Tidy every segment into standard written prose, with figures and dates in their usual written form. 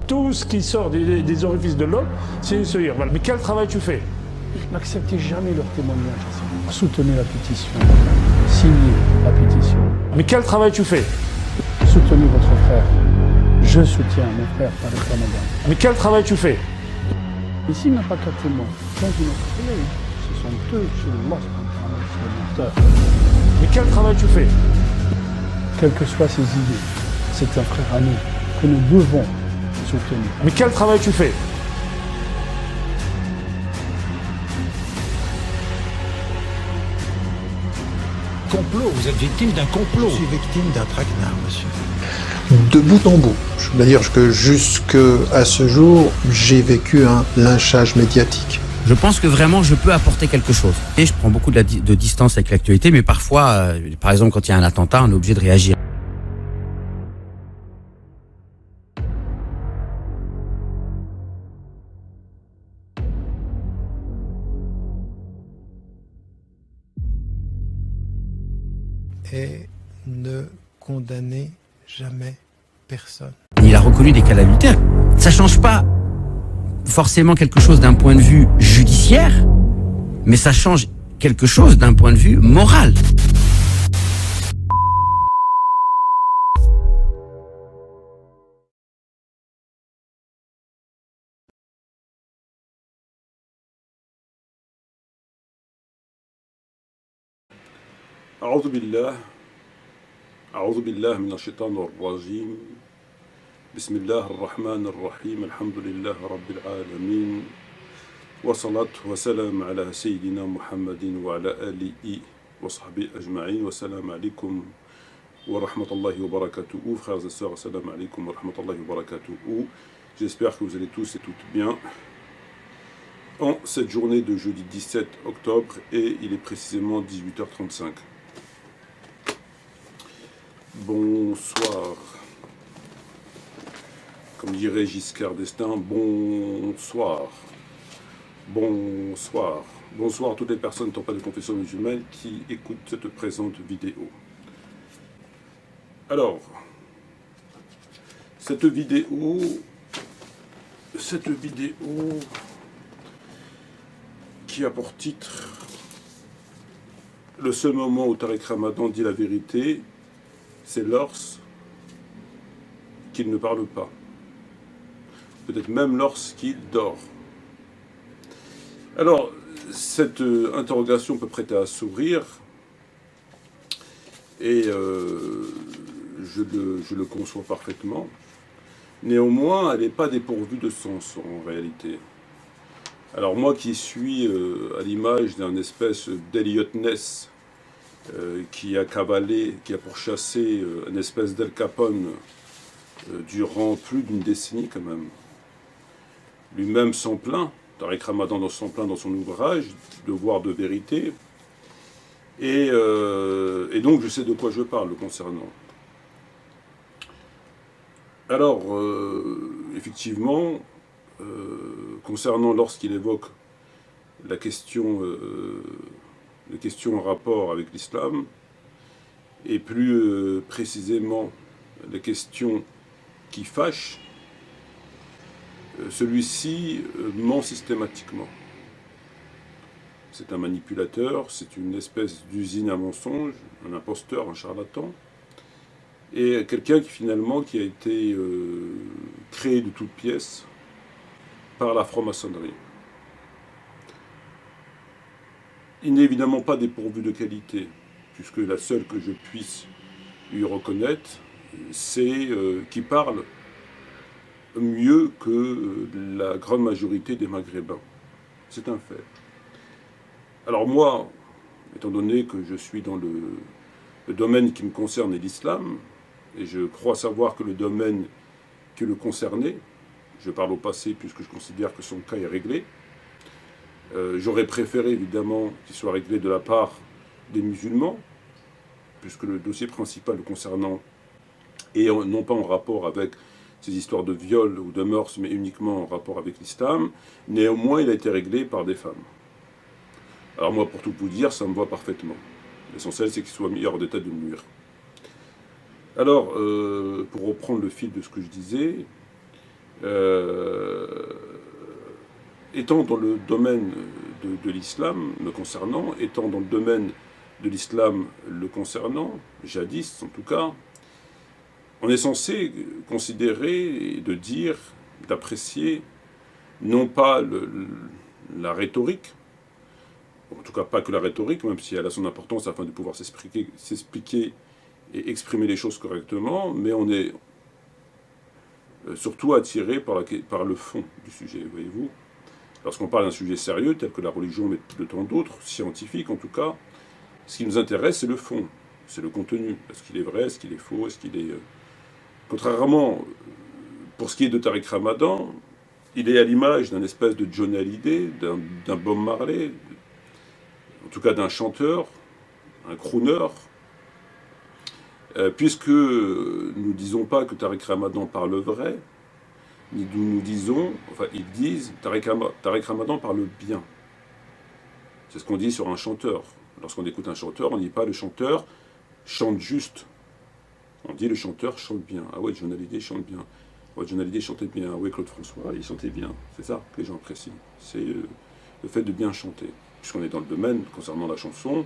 Tout ce qui sort des orifices de l'homme, c'est une souillure. Voilà. Mais quel travail tu fais? N'acceptez jamais leur témoignage. Soutenez la pétition. Signez la pétition. Mais quel travail tu fais? Soutenez votre frère. Je soutiens mon frère par le Ramadan. Mais quel travail tu fais? Ici, il n'a pas qu'un témoin. Donc, il ce sont eux, c'est le menteur. Mais quel travail tu fais? Quelles que soient ses idées, c'est un frère à nous que nous devons soutenir. Mais quel travail tu fais? Complot, vous êtes victime d'un complot. Je suis victime d'un traquenard, monsieur. De bout en bout. Je veux dire que jusqu'à ce jour, j'ai vécu un lynchage médiatique. Je pense que vraiment je peux apporter quelque chose. Et je prends beaucoup de distance avec l'actualité, mais parfois, par exemple quand il y a un attentat, on est obligé de réagir. Et ne condamnez jamais personne. Il a reconnu des calamités. Ça change pas forcément quelque chose d'un point de vue judiciaire, mais ça change quelque chose d'un point de vue moral. أعوذ بالله من الشيطان الرجيم بسم الله الرحمن الرحيم الحمد لله رب العالمين والصلاة والسلام على سيدنا محمد وعلى آله وصحبه أجمعين والسلام عليكم ورحمة الله وبركاته. Frères et sœurs, assalamu alaikum wa rahmatullahi wa barakatuh. J'espère que vous allez tous et toutes bien en cette journée de jeudi 17 octobre et il est précisément 18h35. Bonsoir, comme dirait Giscard d'Estaing, bonsoir, bonsoir, bonsoir à toutes les personnes n'étant pas de confession musulmane qui écoutent cette présente vidéo. Alors, cette vidéo qui a pour titre « Le seul moment où Tariq Ramadan dit la vérité », c'est lorsqu'il ne parle pas. Peut-être même lorsqu'il dort. Alors, cette interrogation peut prêter à sourire, et je le conçois parfaitement. Néanmoins, elle n'est pas dépourvue de sens en réalité. Alors moi qui suis à l'image d'un espèce d'Eliot Ness, qui a cavalé, qui a pourchassé une espèce d'Al Capone durant plus d'une décennie quand même. Lui-même s'en plaint, Tariq Ramadan s'en plaint dans son ouvrage, Devoir de vérité, et donc je sais de quoi je parle le concernant. Alors, effectivement, concernant lorsqu'il évoque la question... les questions en rapport avec l'islam, et plus précisément les questions qui fâchent, celui-ci ment systématiquement. C'est un manipulateur, c'est une espèce d'usine à mensonges, un imposteur, un charlatan, et quelqu'un qui finalement qui a été créé de toutes pièces par la franc-maçonnerie. Il n'est évidemment pas dépourvu de qualité, puisque la seule que je puisse lui reconnaître, c'est qu'il parle mieux que la grande majorité des Maghrébins. C'est un fait. Alors moi, étant donné que je suis dans le domaine qui me concerne est l'islam, et je crois savoir que le domaine qui le concernait, je parle au passé puisque je considère que son cas est réglé, j'aurais préféré évidemment qu'il soit réglé de la part des musulmans, puisque le dossier principal le concernant est non pas en rapport avec ces histoires de viol ou de mœurs, mais uniquement en rapport avec l'islam. Néanmoins, il a été réglé par des femmes. Alors moi, pour tout vous dire, ça me va parfaitement. L'essentiel, c'est qu'il soit mis hors d'état de nuire. Alors, pour reprendre le fil de ce que je disais, Étant dans le domaine de l'islam me concernant, étant dans le domaine de l'islam le concernant, jadis en tout cas, on est censé considérer et de dire, d'apprécier, non pas la rhétorique, en tout cas pas que la rhétorique, même si elle a son importance afin de pouvoir s'expliquer et exprimer les choses correctement, mais on est surtout attiré par le fond du sujet, voyez-vous. Lorsqu'on parle d'un sujet sérieux, tel que la religion, mais de tant d'autres, scientifiques en tout cas, ce qui nous intéresse, c'est le fond, c'est le contenu. Est-ce qu'il est vrai, est-ce qu'il est faux, est-ce qu'il est... Contrairement, pour ce qui est de Tariq Ramadan, il est à l'image d'un espèce de Johnny Hallyday, d'un Bob Marley, en tout cas d'un chanteur, un crooner, puisque nous ne disons pas que Tariq Ramadan parle vrai, nous disons, enfin ils disent, Tariq Ramadan parle bien. C'est ce qu'on dit sur un chanteur. Lorsqu'on écoute un chanteur, on ne dit pas le chanteur chante juste. On dit le chanteur chante bien. Ah ouais, Johnny Hallyday chante bien. Ouais, Johnny Hallyday chantait bien. Ah ouais, Claude François, il chantait bien. C'est ça que les gens apprécient. C'est le fait de bien chanter. Puisqu'on est dans le domaine, concernant la chanson,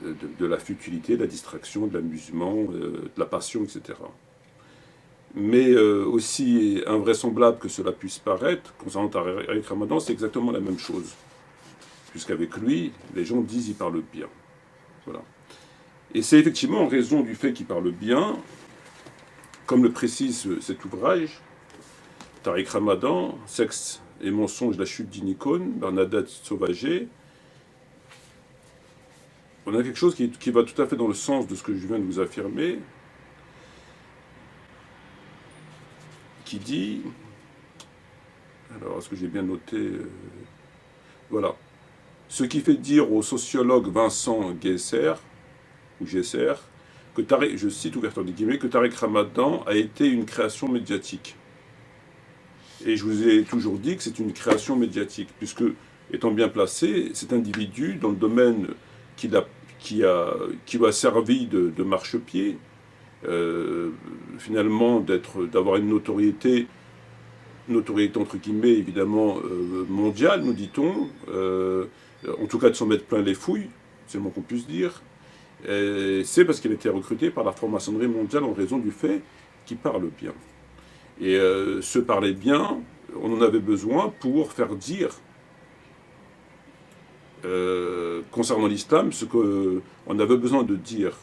de la futilité, de la distraction, de l'amusement, de la passion, etc. Mais aussi invraisemblable que cela puisse paraître, concernant Tariq Ramadan, c'est exactement la même chose. Puisqu'avec lui, les gens disent qu'il parle bien. Voilà. Et c'est effectivement en raison du fait qu'il parle bien, comme le précise cet ouvrage, Tariq Ramadan, Sexe et mensonge, la chute d'une icône, Bernadette Sauvager, on a quelque chose qui va tout à fait dans le sens de ce que je viens de vous affirmer, qui dit, alors est-ce que j'ai bien noté, voilà, ce qui fait dire au sociologue Vincent Gesser, que je cite ouverture des guillemets, que Tariq Ramadan a été une création médiatique. Et je vous ai toujours dit que c'est une création médiatique, puisque, étant bien placé, cet individu, dans le domaine qui lui a servi de marchepied, finalement d'avoir une notoriété entre guillemets, évidemment, mondiale, nous dit-on, en tout cas de s'en mettre plein les fouilles, c'est le moins qu'on puisse dire, c'est parce qu'il a été recruté par la franc-maçonnerie mondiale en raison du fait qu'il parle bien. Et ce parler bien, on en avait besoin pour faire dire, concernant l'islam, ce qu'on avait besoin de dire.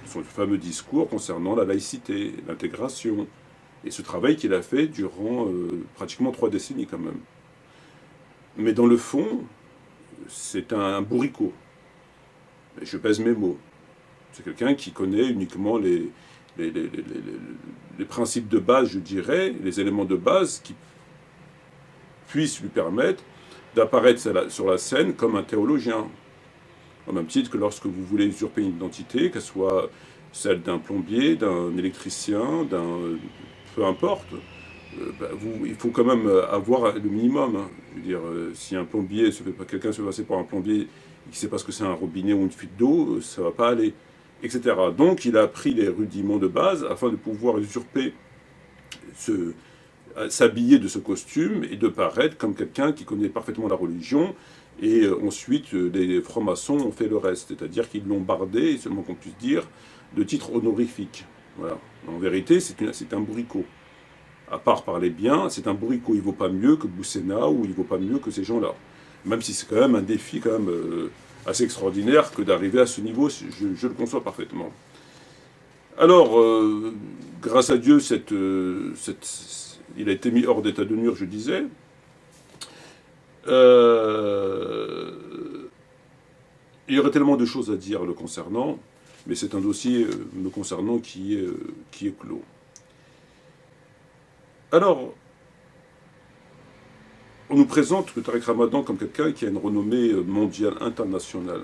Son fameux discours concernant la laïcité, l'intégration, et ce travail qu'il a fait durant pratiquement 3 décennies quand même. Mais dans le fond, c'est un bourricot. Je pèse mes mots. C'est quelqu'un qui connaît uniquement les principes de base, je dirais, les éléments de base qui puissent lui permettre d'apparaître sur la scène comme un théologien. Au même titre que lorsque vous voulez usurper une identité, qu'elle soit celle d'un plombier, d'un électricien, peu importe, il faut quand même avoir le minimum. Hein. Je veux dire, si un plombier, quelqu'un se fait passer pour un plombier qui ne sait pas ce que c'est un robinet ou une fuite d'eau, ça ne va pas aller, etc. Donc il a appris les rudiments de base afin de pouvoir usurper, s'habiller de ce costume et de paraître comme quelqu'un qui connaît parfaitement la religion. Et ensuite, les francs-maçons ont fait le reste, c'est-à-dire qu'ils l'ont bardé, seulement qu'on puisse dire, de titres honorifiques. Voilà. En vérité, c'est un bourricot. À part parler bien, c'est un bourricot. Il ne vaut pas mieux que Boussena ou il ne vaut pas mieux que ces gens-là. Même si c'est quand même un défi quand même, assez extraordinaire que d'arriver à ce niveau, je le conçois parfaitement. Alors, grâce à Dieu, il a été mis hors d'état de nuire, je disais. Il y aurait tellement de choses à dire le concernant, mais c'est un dossier me concernant qui est clos. Alors, on nous présente le Tariq Ramadan comme quelqu'un qui a une renommée mondiale, internationale.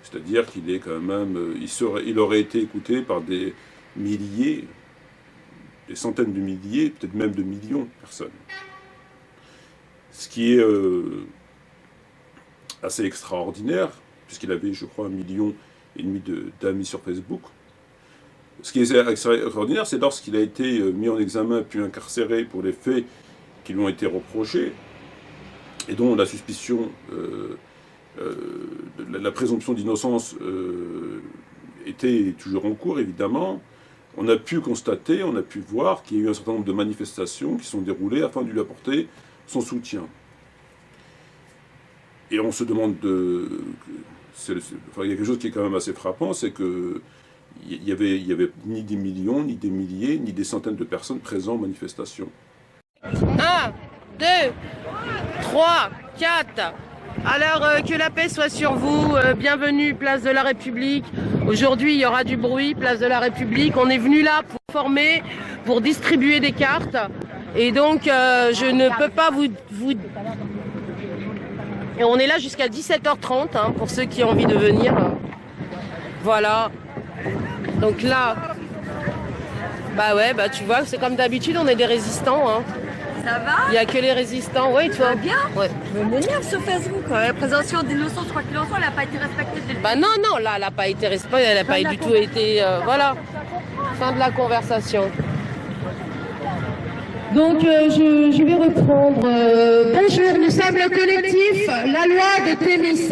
C'est-à-dire qu'il est quand même, il aurait été écouté par des milliers, des centaines de milliers, peut-être même de millions de personnes. Ce qui est assez extraordinaire, puisqu'il avait, je crois, 1,5 million d'amis sur Facebook. Ce qui est extraordinaire, c'est lorsqu'il a été mis en examen puis incarcéré pour les faits qui lui ont été reprochés, et dont la suspicion, la présomption d'innocence était toujours en cours, évidemment. On a pu constater, on a pu voir qu'il y a eu un certain nombre de manifestations qui sont déroulées afin de lui apporter son soutien. Et on se demande il y a quelque chose qui est quand même assez frappant, c'est que il y avait ni des millions, ni des milliers, ni des centaines de personnes présentes en manifestation. 1, 2, 3, 4. Alors que la paix soit sur vous, bienvenue place de la République. Aujourd'hui il y aura du bruit, place de la République. On est venu là pour former, pour distribuer des cartes. Et donc je ne peux pas vous... Et on est là jusqu'à 17h30 hein, pour ceux qui ont envie de venir. Voilà. Donc là, bah ouais, bah tu vois, c'est comme d'habitude, on est des résistants. Hein. Ça va? Il n'y a que les résistants, oui, toi. Ça va bien? Ouais. Je m'énerve sur Facebook. La présomption d'innocence, quoi qu'il en soit, elle n'a pas été respectée dès le début. Bah non, là, elle n'a pas été respectée, elle n'a pas du tout été... voilà, fin de la conversation. Donc je vais reprendre. Bonjour, nous sommes le collectif La Loi de Thémis.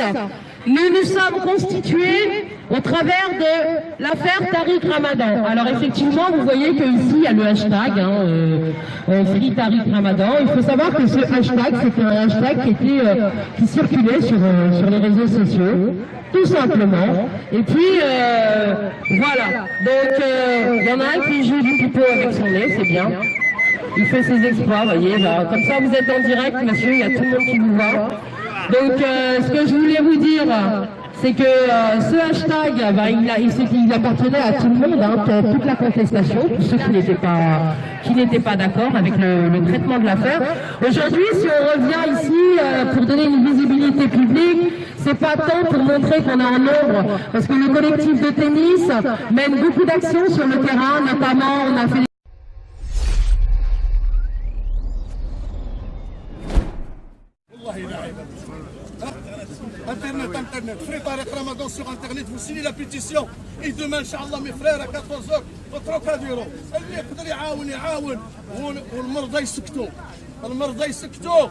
Nous nous sommes constitués au travers de l'affaire Tariq Ramadan. Alors effectivement, vous voyez qu'ici il y a le hashtag Free Tariq Ramadan. Il faut savoir que ce hashtag, c'était un hashtag qui circulait sur les réseaux sociaux, tout simplement. Et puis voilà. Donc il y en a un qui joue du pipeau avec son nez, c'est bien. Il fait ses exploits, vous voyez. Genre, comme ça, vous êtes en direct, monsieur, il y a tout le monde qui vous voit. Donc, ce que je voulais vous dire, c'est que ce hashtag, il appartenait à tout le monde, hein, toute la contestation, tous ceux qui n'étaient pas d'accord avec le traitement de l'affaire. Aujourd'hui, si on revient ici pour donner une visibilité publique, c'est pas tant pour montrer qu'on est en nombre, parce que le collectif de tennis mène beaucoup d'actions sur le terrain, notamment on a fait Internet, Free Tariq Ramadan sur Internet, vous signez la pétition. Et demain, Inch'Allah, mes frères, à 14h, وتروكاديرو اللي يقدر يعاون يعاون والمرضى يسكتوا. المرضى يسكتوا.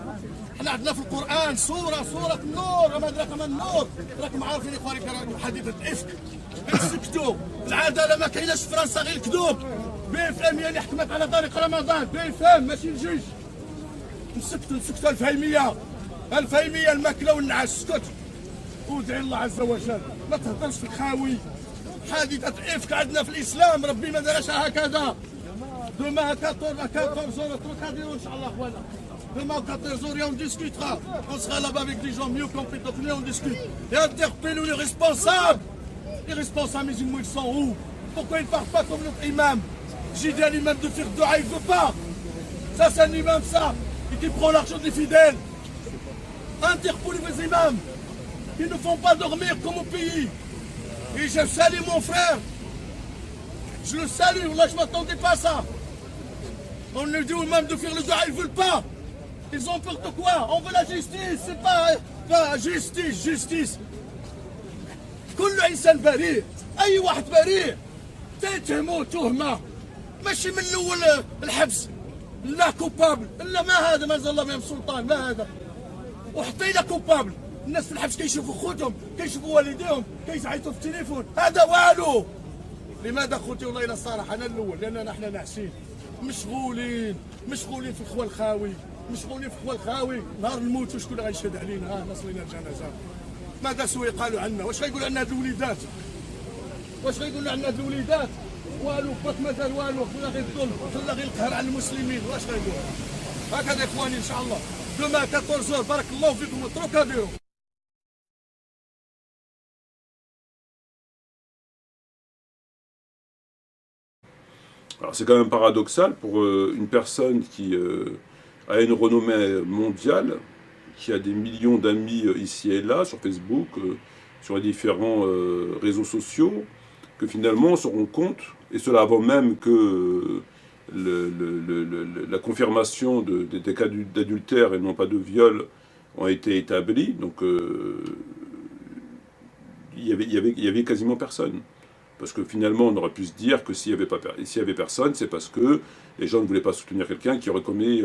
احنا عندنا في القرآن سورة النور، وما أدراك ما النور. راكم عارفين يا إخواني راكم حديثة الإفك. يسكتوا. العدالة ما كايناش في فرنسا غير الكذوب. BFM هي اللي حكمت على طريق رمضان، BFM ماشي الجيش. نسكتوا الفهيمية الماكلة والنعاس، اسكت وادعي الله عز وجل، ما تهضرش في الخاوي. حادثة إفك عندنا في الإسلام، ربي ما دارش هكذا. Demain à 14h, إن شاء الله أخوانا. Demain à 14h, on discutera. On sera là-bas avec des gens mieux compétents que nous, on discute. Et interpellons les responsables. Les responsables musulmans, ils sont où? Pourquoi ils ne parlent pas comme notre imam? J'ai dit à l'imam de faire dua, il ne veut pas. Ça, c'est un imam, ça, et qui prend l'argent des fidèles. Interpellez vos imams. Ils ne font pas dormir comme au pays. Et je salue mon frère. Je le salue, là je ne m'attendais pas à ça. On leur dit aux imams de faire le dua, ils ne veulent pas. Ils ont peur de quoi? On veut la justice, c'est pas justice. كل إنسان بريء، أي واحد بريء تتهموه تهمة ماشي من الأول الحبس. لا كوبابل، لا ما هذا ما انزل الله من سلطان، ما هذا. وحطينا كوبابل، الناس في الحبس كيشوفوا خوتهم، كيشوفوا والديهم، كيعيطوا في التليفون، هذا والو. لماذا خوتي والله إلى الصراحة أنا الأول، لأننا احنا ناعسين، مشغولين في خوال الخاوي، نهار نموتوا شكون غيشهد علينا؟ نصلينا الجنازة. ماذا سوء يقالوا عنا؟ واش غيقولوا عنا هاد الوليدات؟ والو فات مازال والو، خلا غير الظلم، خلا غير القهر على المسلمين، واش غيقولوا؟ هكذا يا اخواني ان شاء الله. دوما 14 بارك الله فيكم وتروكاديرو. Alors c'est quand même paradoxal pour une personne qui a une renommée mondiale, qui a des millions d'amis ici et là, sur Facebook, sur les différents réseaux sociaux, que finalement on se rend compte, et cela avant même que la confirmation des cas d'adultère et non pas de viol ont été établis, donc il y avait quasiment personne. Parce que finalement, on aurait pu se dire que s'il y avait personne, c'est parce que les gens ne voulaient pas soutenir quelqu'un qui aurait commis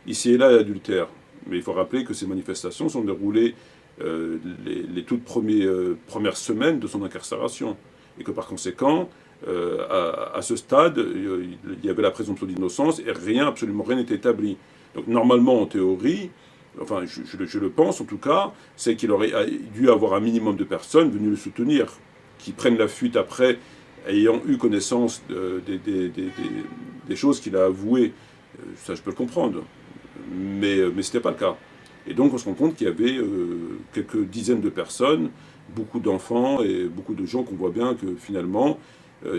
ici et là l'adultère. Mais il faut rappeler que ces manifestations sont déroulées les toutes premières semaines de son incarcération. Et que par conséquent, à ce stade, il y avait la présomption d'innocence et absolument rien n'était établi. Donc normalement, en théorie, enfin je le pense en tout cas, c'est qu'il aurait dû avoir un minimum de personnes venues le soutenir, qui prennent la fuite après, ayant eu connaissance des choses qu'il a avouées. Ça, je peux le comprendre. Mais ce n'était pas le cas. Et donc on se rend compte qu'il y avait quelques dizaines de personnes, beaucoup d'enfants et beaucoup de gens qu'on voit bien que finalement,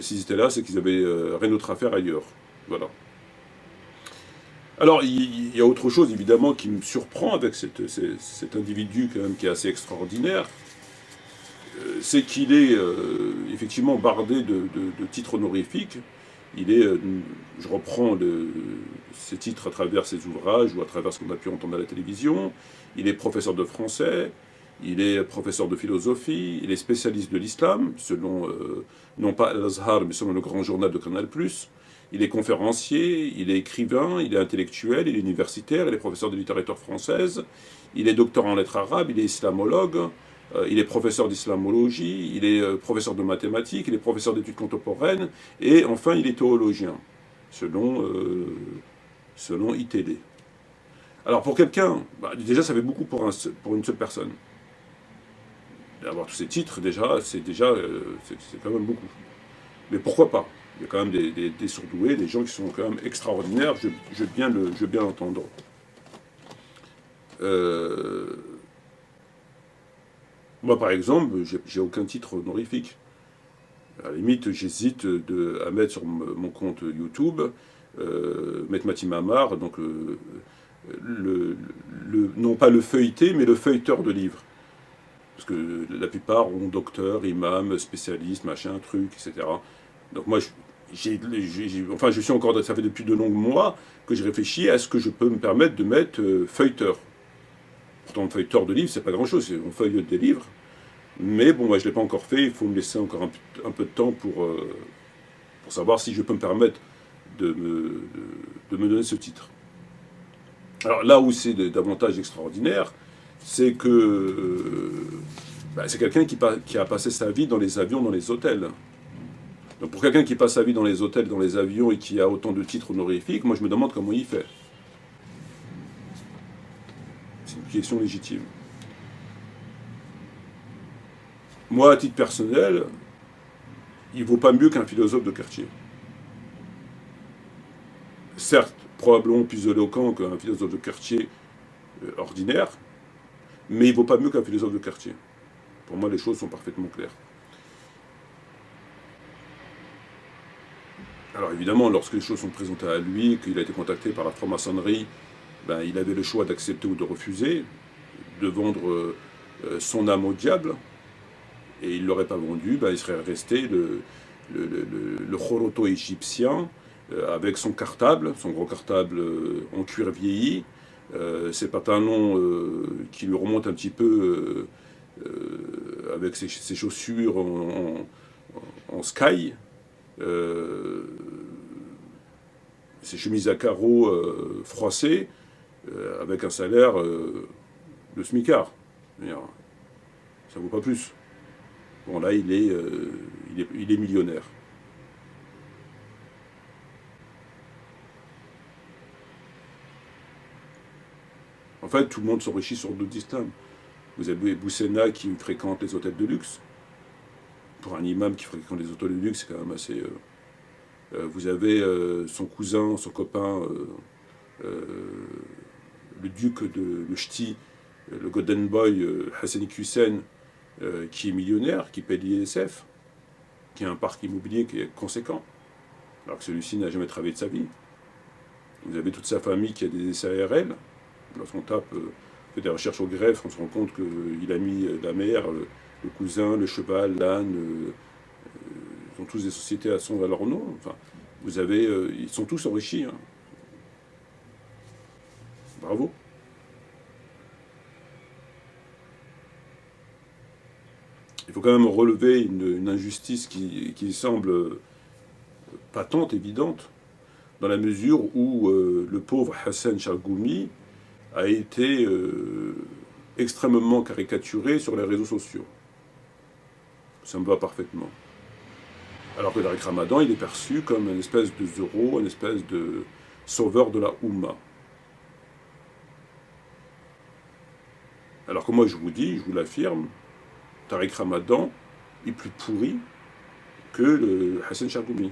s'ils étaient là, c'est qu'ils avaient rien d'autre à faire ailleurs. Voilà. Alors il y a autre chose évidemment qui me surprend avec cet individu quand même qui est assez extraordinaire, c'est qu'il est effectivement bardé de titres honorifiques. Il est, je reprends ces titres à travers ses ouvrages ou à travers ce qu'on a pu entendre à la télévision. Il est professeur de français, il est professeur de philosophie, il est spécialiste de l'islam, selon, non pas Al-Azhar, mais selon le grand journal de Canal+. Il est conférencier, il est écrivain, il est intellectuel, il est universitaire, il est professeur de littérature française, il est doctorant en lettres arabes, il est islamologue, il est professeur d'islamologie, il est professeur de mathématiques, il est professeur d'études contemporaines, et enfin il est théologien, selon ITD. Alors pour quelqu'un, déjà ça fait beaucoup pour une seule personne. D'avoir tous ces titres, déjà, c'est quand même beaucoup. Mais pourquoi pas? Il y a quand même des surdoués, des gens qui sont quand même extraordinaires, je veux bien l'entendre. Moi, par exemple, j'ai aucun titre honorifique. À la limite, j'hésite à mettre sur mon compte YouTube, mettre Matim Amar, donc non pas le feuilleté, mais le feuilleteur de livres. Parce que la plupart ont docteur, imam, spécialiste, machin, truc, etc. Donc moi, je suis encore, ça fait depuis de longs mois que je réfléchis à ce que je peux me permettre de mettre feuilleteur. Pourtant, feuilleteur de livres, c'est pas grand-chose, on feuillette des livres. Mais bon, moi, je ne l'ai pas encore fait, il faut me laisser encore un peu de temps pour savoir si je peux me permettre de me donner ce titre. Alors là où c'est davantage extraordinaire, c'est que c'est quelqu'un qui a passé sa vie dans les avions, dans les hôtels. Donc pour quelqu'un qui passe sa vie dans les hôtels, dans les avions et qui a autant de titres honorifiques, moi je me demande comment il fait. C'est une question légitime. Moi, à titre personnel, il ne vaut pas mieux qu'un philosophe de quartier. Certes, probablement plus éloquent qu'un philosophe de quartier ordinaire, mais il ne vaut pas mieux qu'un philosophe de quartier. Pour moi, les choses sont parfaitement claires. Alors évidemment, lorsque les choses sont présentées à lui, qu'il a été contacté par la franc-maçonnerie, il avait le choix d'accepter ou de refuser, de vendre son âme au diable, et il ne l'aurait pas vendu, il serait resté le Choroto égyptien, avec son cartable, son gros cartable en cuir vieilli, ses pantalons qui lui remontent un petit peu avec ses chaussures en sky, ses chemises à carreaux froissées, avec un salaire de smicard. Ça ne vaut pas plus. Bon, là, il est millionnaire. En fait, tout le monde s'enrichit sur le dos d'islam. Vous avez Boussena qui fréquente les hôtels de luxe. Pour un imam qui fréquente les hôtels de luxe, c'est quand même assez... vous avez son cousin, son copain, le duc de Ch'ti, le Golden Boy, Hassani Hussein, qui est millionnaire, qui paie l'ISF, qui a un parc immobilier qui est conséquent, alors que celui-ci n'a jamais travaillé de sa vie. Vous avez toute sa famille qui a des SARL. Lorsqu'on fait des recherches au greffe, on se rend compte qu'il a mis la mère, le cousin, le cheval, l'âne, ils ont tous des sociétés à leur nom. Enfin, vous avez, ils sont tous enrichis. Hein. Bravo. il faut quand même relever une injustice qui semble patente, évidente, dans la mesure où le pauvre Hassan Chargoumi a été extrêmement caricaturé sur les réseaux sociaux. Ça me va parfaitement. Alors que Tariq Ramadan, il est perçu comme une espèce de zéro, une espèce de sauveur de la Oumma. Alors que moi je vous dis, je vous l'affirme, Tariq Ramadan est plus pourri que le Hassan Chargoumi.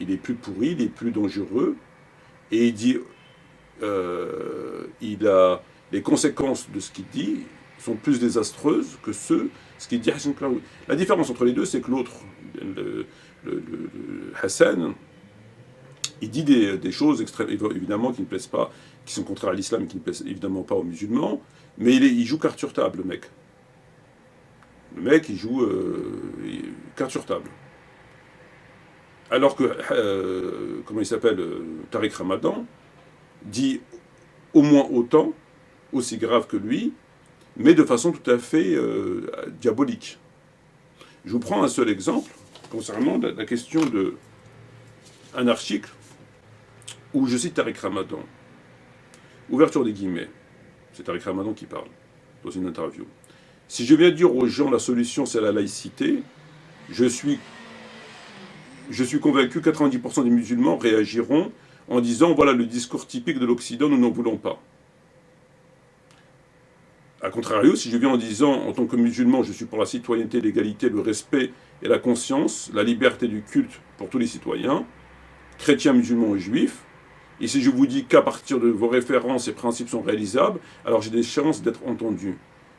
Il est plus pourri, il est plus dangereux, et il dit, les conséquences de ce qu'il dit sont plus désastreuses que ce qu'il dit Hassan Chargoumi. La différence entre les deux, c'est que l'autre, le Hassan, il dit des choses évidemment qui ne plaisent pas, qui sont contraires à l'islam et qui ne plaisent évidemment pas aux musulmans, mais il joue carte sur table, le mec. Le mec, il joue carte sur table. Alors que, comment il s'appelle, Tariq Ramadan, dit au moins autant, aussi grave que lui, mais de façon tout à fait diabolique. Je vous prends un seul exemple concernant la question d'un article où je cite Tariq Ramadan. Ouverture des guillemets. C'est Tariq Ramadan qui parle dans une interview. Si je viens dire aux gens la solution c'est la laïcité, je suis convaincu que 90% des musulmans réagiront en disant voilà le discours typique de l'Occident, nous n'en voulons pas. A contrario, si je viens en disant en tant que musulman je suis pour la citoyenneté, l'égalité, le respect et la conscience, la liberté du culte pour tous les citoyens, chrétiens, musulmans et juifs, et si je vous dis qu'à partir de vos références et principes sont réalisables, alors j'ai des chances d'être entendu.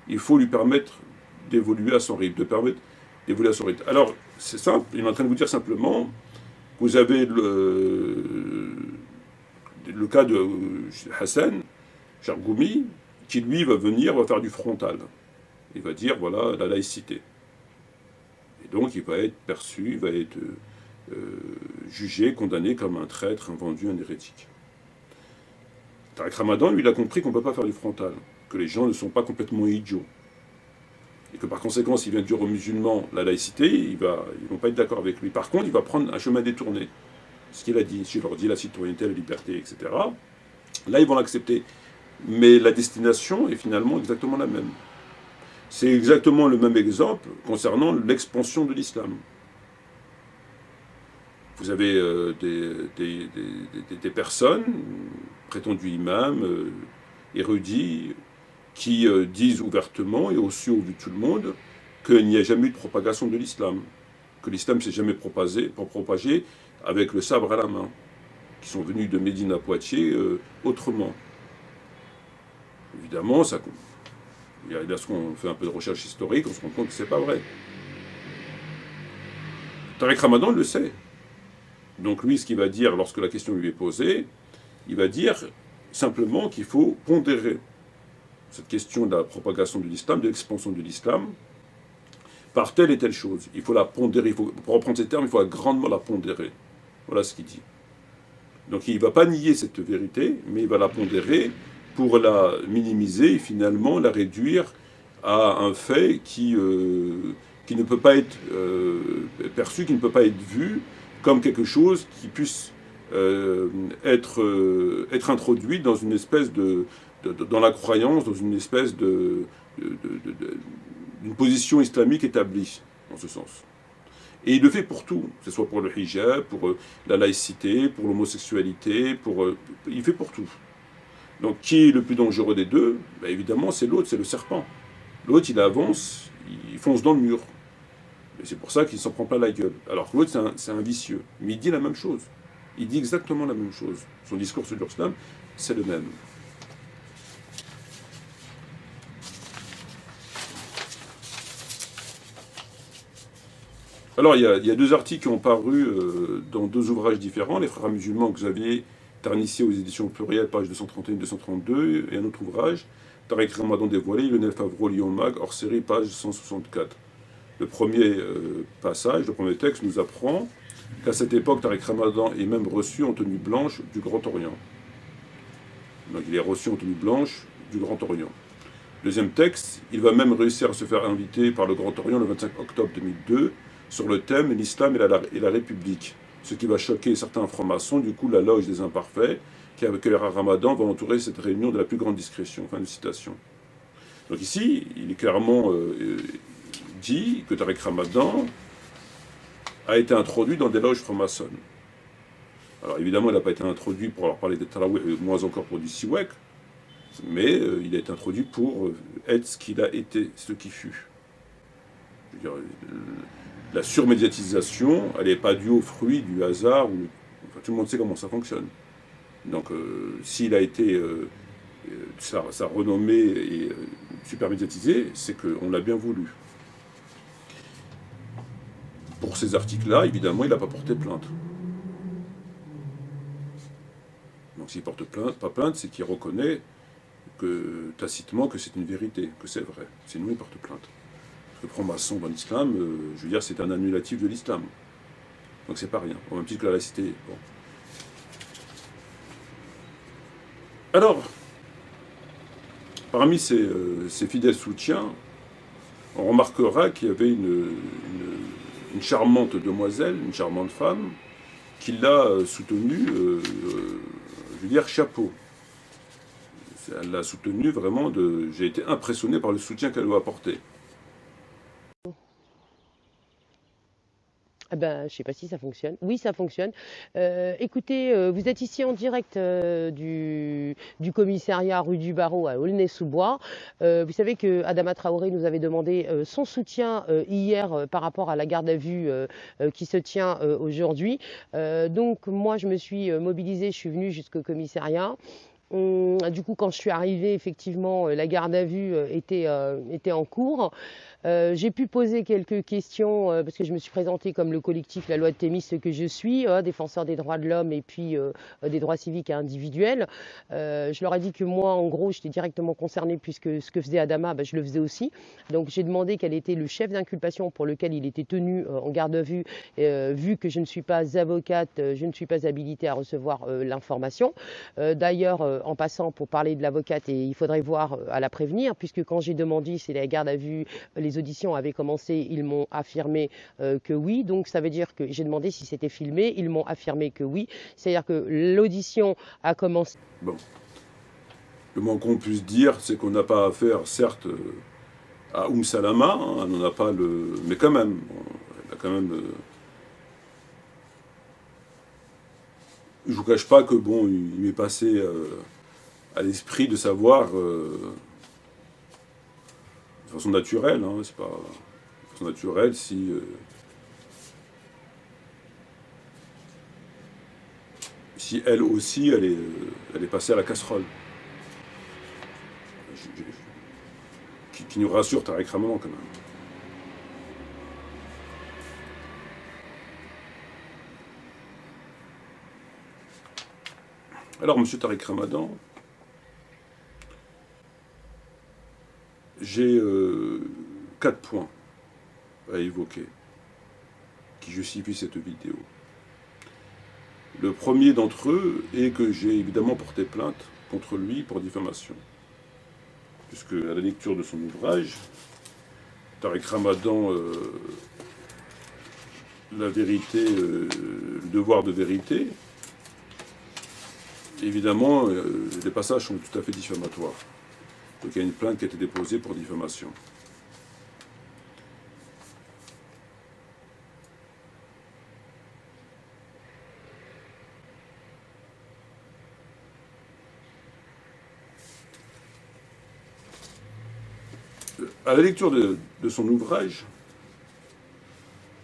Il faut lui permettre d'évoluer à son rythme, Alors, c'est simple, il est en train de vous dire simplement que vous avez le cas de Hassan Chargoumi, qui lui va faire du frontal. Il va dire, voilà, la laïcité. Et donc, il va être perçu, il va être jugé, condamné comme un traître, un vendu, un hérétique. Tariq Ramadan, lui, il a compris qu'on ne peut pas faire du frontal, que les gens ne sont pas complètement idiots. Et que par conséquent, s'il vient dire aux musulmans la laïcité, ils ne vont pas être d'accord avec lui. Par contre, il va prendre un chemin détourné. Ce qu'il a dit, si je leur dis la citoyenneté, la liberté, etc., là, ils vont l'accepter. Mais la destination est finalement exactement la même. C'est exactement le même exemple concernant l'expansion de l'islam. Vous avez des personnes, prétendus imams, érudits, qui disent ouvertement et aussi au vu de tout le monde qu'il n'y a jamais eu de propagation de l'islam, que l'islam ne s'est jamais propagé avec le sabre à la main, qui sont venus de Médine à Poitiers autrement. Évidemment, lorsqu'on fait un peu de recherche historique, on se rend compte que ce n'est pas vrai. Tariq Ramadan le sait. Donc lui, ce qu'il va dire lorsque la question lui est posée, il va dire simplement qu'il faut pondérer cette question de la propagation de l'islam, de l'expansion de l'islam, par telle et telle chose. Il faut la pondérer, pour reprendre ces termes, il faut grandement la pondérer. Voilà ce qu'il dit. Donc il ne va pas nier cette vérité, mais il va la pondérer pour la minimiser et finalement la réduire à un fait qui ne peut pas être perçu, qui ne peut pas être vu comme quelque chose qui puisse être introduit dans une espèce dans la croyance, dans une espèce d'une position islamique établie, en ce sens. Et il le fait pour tout, que ce soit pour le hijab, pour la laïcité, pour l'homosexualité, il fait pour tout. Donc qui est le plus dangereux des deux? Ben, évidemment, c'est l'autre, c'est le serpent. L'autre, il avance, il fonce dans le mur. Et c'est pour ça qu'il ne s'en prend pas la gueule. Alors que l'autre, c'est un vicieux. Mais il dit la même chose. Il dit exactement la même chose. Son discours sur l'islam, c'est le même. Alors, il y a deux articles qui ont paru dans deux ouvrages différents. Les frères musulmans, Xavier Tarnissier aux éditions Pluriel, pages 231-232, et un autre ouvrage, Tariq Ramadan dévoilé, Lionel Favreau, Lyon Mag, hors série, page 164. Le premier passage, le premier texte nous apprend qu'à cette époque, Tariq Ramadan est même reçu en tenue blanche du Grand Orient. Donc il est reçu en tenue blanche du Grand Orient. Deuxième texte, il va même réussir à se faire inviter par le Grand Orient le 25 octobre 2002 sur le thème « L'islam et la République », ce qui va choquer certains francs-maçons, du coup la loge des imparfaits, qui avec le Ramadan va entourer cette réunion de la plus grande discrétion. Fin de citation. Donc ici, il est clairement dit que Tariq Ramadan a été introduit dans des loges franc-maçonnes. Alors évidemment, il n'a pas été introduit pour leur parler des Tarawih, moins encore pour du Siwak, mais il a été introduit pour être ce qu'il a été, ce qui fut. Je veux dire, la surmédiatisation, elle n'est pas due au fruit du hasard, enfin, tout le monde sait comment ça fonctionne. Donc s'il a été, sa renommée est super médiatisée, c'est qu'on l'a bien voulu. Pour ces articles-là, évidemment, il n'a pas porté plainte. Donc s'il porte pas plainte, c'est qu'il reconnaît tacitement que c'est une vérité, que c'est vrai. Sinon, il porte plainte. Parce que franc-maçon dans l'islam, je veux dire, c'est un annulatif de l'islam. Donc c'est pas rien. Au même titre que la laïcité. Bon. Alors, parmi ses fidèles soutiens, on remarquera qu'il y avait une charmante demoiselle, une charmante femme, qui l'a soutenue, je veux dire, chapeau. Elle l'a soutenue vraiment, j'ai été impressionné par le soutien qu'elle lui a apporté. Ah ben, je ne sais pas si ça fonctionne. Oui, ça fonctionne. Écoutez, vous êtes ici en direct du commissariat rue du Barreau à Aulnay-sous-Bois. Vous savez que Adama Traoré nous avait demandé son soutien hier par rapport à la garde à vue qui se tient aujourd'hui. Donc moi, je me suis mobilisée, je suis venue jusqu'au commissariat. Du coup, quand je suis arrivée, effectivement, la garde à vue était en cours. J'ai pu poser quelques questions parce que je me suis présentée comme le collectif La Loi de Thémis, ce que je suis, défenseur des droits de l'homme et puis des droits civiques et individuels. Je leur ai dit que moi, en gros, j'étais directement concernée puisque ce que faisait Adama, je le faisais aussi. Donc j'ai demandé quel était le chef d'inculpation pour lequel il était tenu en garde à vue, vu que je ne suis pas avocate, je ne suis pas habilitée à recevoir l'information. D'ailleurs, en passant pour parler de l'avocate, et il faudrait voir à la prévenir, puisque quand j'ai demandé si la garde à vue, les auditions avaient commencé, ils m'ont affirmé que oui. Donc ça veut dire que j'ai demandé si c'était filmé, ils m'ont affirmé que oui. C'est-à-dire que l'audition a commencé. Bon. Le moins qu'on puisse dire, c'est qu'on n'a pas affaire, certes, à Salama, hein, on n'en a pas le... Mais quand même, elle a quand même... Je vous cache pas que bon, il m'est passé à l'esprit de savoir de façon naturelle, hein, c'est pas de façon naturelle si elle aussi elle est passée à la casserole. Qui nous rassure Tariq Ramadan quand même. Alors, M. Tariq Ramadan, j'ai 4 points à évoquer qui justifient cette vidéo. Le premier d'entre eux est que j'ai évidemment porté plainte contre lui pour diffamation. Puisque à la lecture de son ouvrage, Tariq Ramadan, la vérité, le devoir de vérité, évidemment, les passages sont tout à fait diffamatoires. Donc il y a une plainte qui a été déposée pour diffamation. À la lecture de son ouvrage,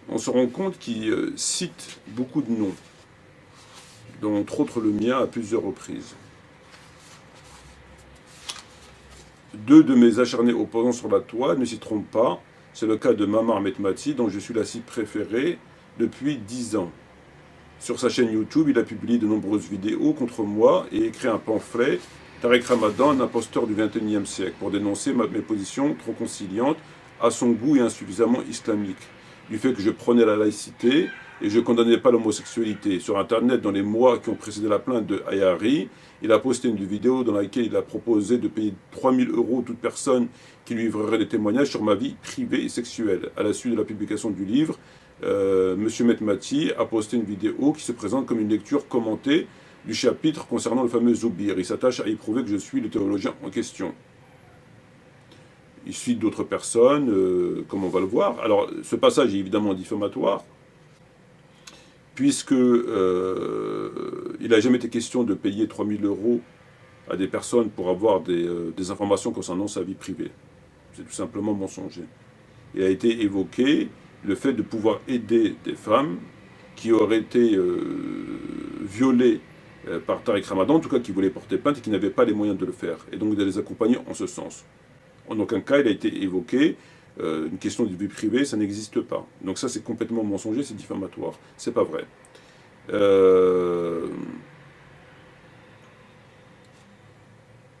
on se rend compte qu'il cite beaucoup de noms, dont entre autres le mien à plusieurs reprises. 2 de mes acharnés opposants sur la toile ne s'y trompent pas. C'est le cas de Mamar Metmati, dont je suis la cible préférée depuis 10 ans. Sur sa chaîne YouTube, il a publié de nombreuses vidéos contre moi et écrit un pamphlet, Tariq Ramadan, un imposteur du XXIe siècle, pour dénoncer mes positions trop conciliantes, à son goût et insuffisamment islamiques. du fait que je prônais la laïcité et je ne condamnais pas l'homosexualité. Sur Internet, dans les mois qui ont précédé la plainte de Ayari, il a posté une vidéo dans laquelle il a proposé de payer 3 000 € toute personne qui lui livrerait des témoignages sur ma vie privée et sexuelle. À la suite de la publication du livre, M. Metmati a posté une vidéo qui se présente comme une lecture commentée du chapitre concernant le fameux Zoubir. Il s'attache à y prouver que je suis le théologien en question. Il suit d'autres personnes, comme on va le voir. Alors, ce passage est évidemment diffamatoire, puisque il n'a jamais été question de payer 3 000 € à des personnes pour avoir des informations concernant sa vie privée. C'est tout simplement mensonger. Il a été évoqué le fait de pouvoir aider des femmes qui auraient été violées par Tariq Ramadan, en tout cas qui voulaient porter plainte et qui n'avaient pas les moyens de le faire, et donc de les accompagner en ce sens. En aucun cas, il a été évoqué une question de vie privée, ça n'existe pas. Donc ça, c'est complètement mensonger, c'est diffamatoire. C'est pas vrai.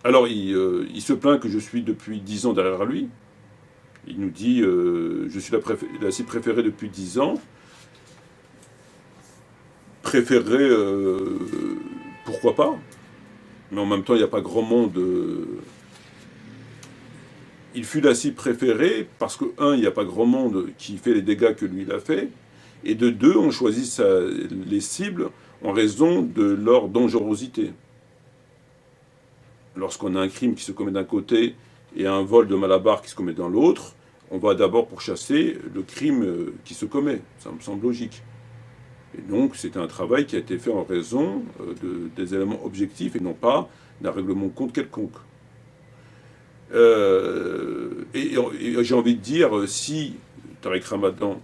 Alors, il se plaint que je suis depuis 10 ans derrière lui. Il nous dit je suis la cible préférée depuis 10 ans. Préféré, pourquoi pas? Mais en même temps, il n'y a pas grand monde. Il fut la cible préférée parce que, un, il n'y a pas grand monde qui fait les dégâts que lui il a fait, et de deux, on choisit les cibles en raison de leur dangerosité. Lorsqu'on a un crime qui se commet d'un côté et un vol de Malabar qui se commet dans l'autre, on va d'abord pourchasser le crime qui se commet. Ça me semble logique. Et donc, c'est un travail qui a été fait en raison des éléments objectifs et non pas d'un règlement de compte quelconque. Et j'ai envie de dire, si Tariq Ramadan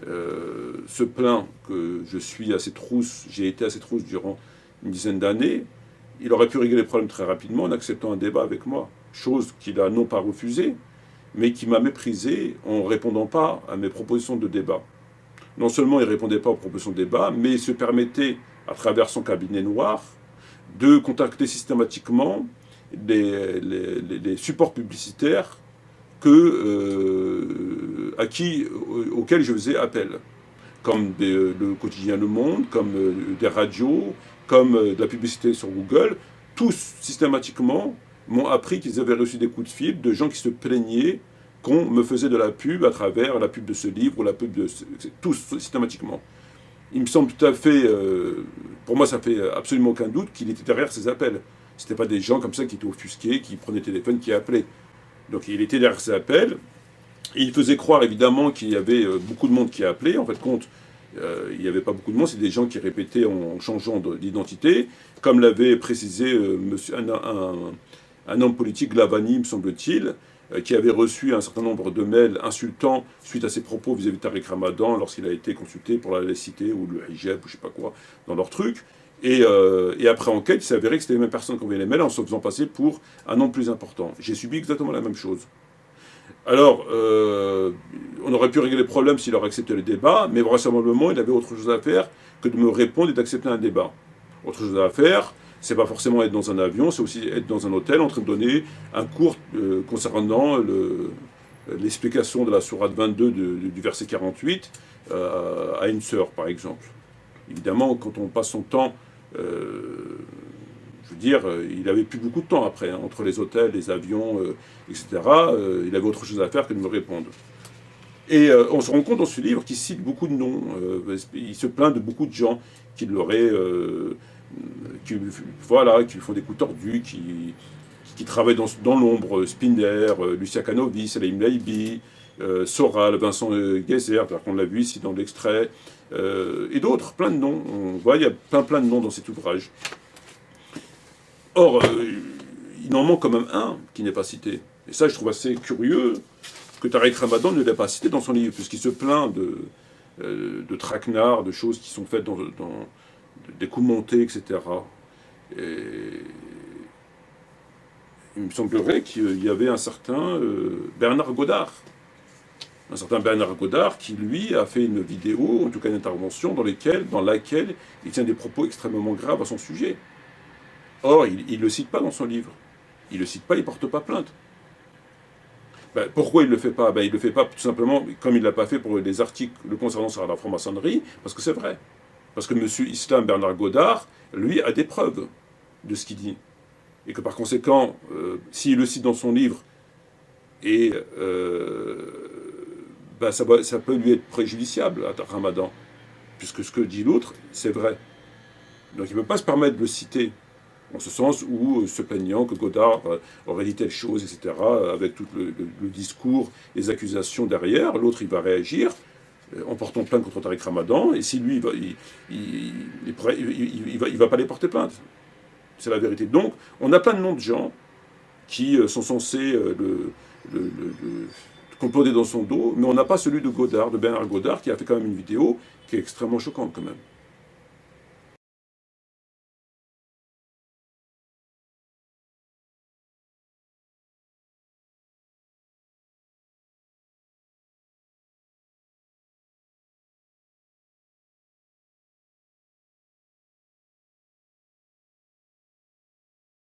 se plaint que je suis à ses trousses, j'ai été à ses trousses durant une dizaine d'années, il aurait pu régler les problèmes très rapidement en acceptant un débat avec moi, chose qu'il a non pas refusée, mais qui m'a méprisé en ne répondant pas à mes propositions de débat. Non seulement il ne répondait pas aux propositions de débat, mais il se permettait, à travers son cabinet noir, de contacter systématiquement les supports publicitaires auxquels je faisais appel, comme le quotidien Le Monde, comme des radios, comme de la publicité sur Google. Tous, systématiquement, m'ont appris qu'ils avaient reçu des coups de fil de gens qui se plaignaient qu'on me faisait de la pub à travers la pub de ce livre ou la pub de... Tous, systématiquement. Il me semble tout à fait... pour moi, ça fait absolument aucun doute qu'il était derrière ces appels. Ce n'étaient pas des gens comme ça qui étaient offusqués, qui prenaient le téléphone, qui appelaient. Donc il était derrière ces appels. Et il faisait croire, évidemment, qu'il y avait beaucoup de monde qui appelait. En fait, compte, il n'y avait pas beaucoup de monde. C'est des gens qui répétaient en changeant d'identité. Comme l'avait précisé un homme politique, Glavani, me semble-t-il, qui avait reçu un certain nombre de mails insultants suite à ses propos vis-à-vis de Tariq Ramadan lorsqu'il a été consulté pour la laïcité ou le hijab ou je sais pas quoi dans leur truc. Et après enquête, il s'est avéré que c'était les mêmes personnes qui envoyaient les mails en se faisant passer pour un nom plus important. J'ai subi exactement la même chose. Alors, on aurait pu régler les problèmes s'il aurait accepté le débat, mais vraisemblablement, il avait autre chose à faire que de me répondre et d'accepter un débat. Autre chose à faire, c'est pas forcément être dans un avion, c'est aussi être dans un hôtel en train de donner un cours concernant l'explication de la sourate 22 du verset 48 à une sœur, par exemple. Évidemment, quand on passe son temps, je veux dire, il n'avait plus beaucoup de temps après, hein, entre les hôtels, les avions, etc. Il avait autre chose à faire que de me répondre. Et on se rend compte dans ce livre qu'il cite beaucoup de noms. Il se plaint de beaucoup de gens qui l'auraient... qui font des coups tordus, qui travaillent dans l'ombre, Spinner, Lucia Canovi, Salim Laibi, Soral, Vincent Gezer, qu'on l'a vu ici dans l'extrait, et d'autres, plein de noms. On voit, il y a plein de noms dans cet ouvrage. Or, il en manque quand même un qui n'est pas cité. Et ça, je trouve assez curieux que Tariq Ramadan ne l'ait pas cité dans son livre, puisqu'il se plaint de traquenards, de choses qui sont faites dans des coups montés, etc. Et il me semblerait qu'il y avait un certain Bernard Godard. Un certain Bernard Godard qui, lui, a fait une vidéo, en tout cas une intervention, dans laquelle il tient des propos extrêmement graves à son sujet. Or, il ne le cite pas dans son livre. Il ne le cite pas, il ne porte pas plainte. Ben, pourquoi il ne le fait pas? Ben, il ne le fait pas tout simplement comme il ne l'a pas fait pour les articles le concernant sur la franc-maçonnerie, parce que c'est vrai. Parce que M. Islam Bernard Godard, lui, a des preuves de ce qu'il dit. Et que par conséquent, s'il le cite dans son livre, et ben, ça peut lui être préjudiciable à Ramadan, puisque ce que dit l'autre, c'est vrai. Donc il ne peut pas se permettre de le citer, en ce sens où, se plaignant que Godard aurait dit telle chose, etc., avec tout le discours, les accusations derrière, l'autre il va réagir en portant plainte contre Tariq Ramadan, et si lui, il va pas les porter plainte. C'est la vérité. Donc, on a plein de noms de gens qui sont censés comploter dans son dos, mais on n'a pas celui de Godard, de Bernard Godard, qui a fait quand même une vidéo qui est extrêmement choquante quand même.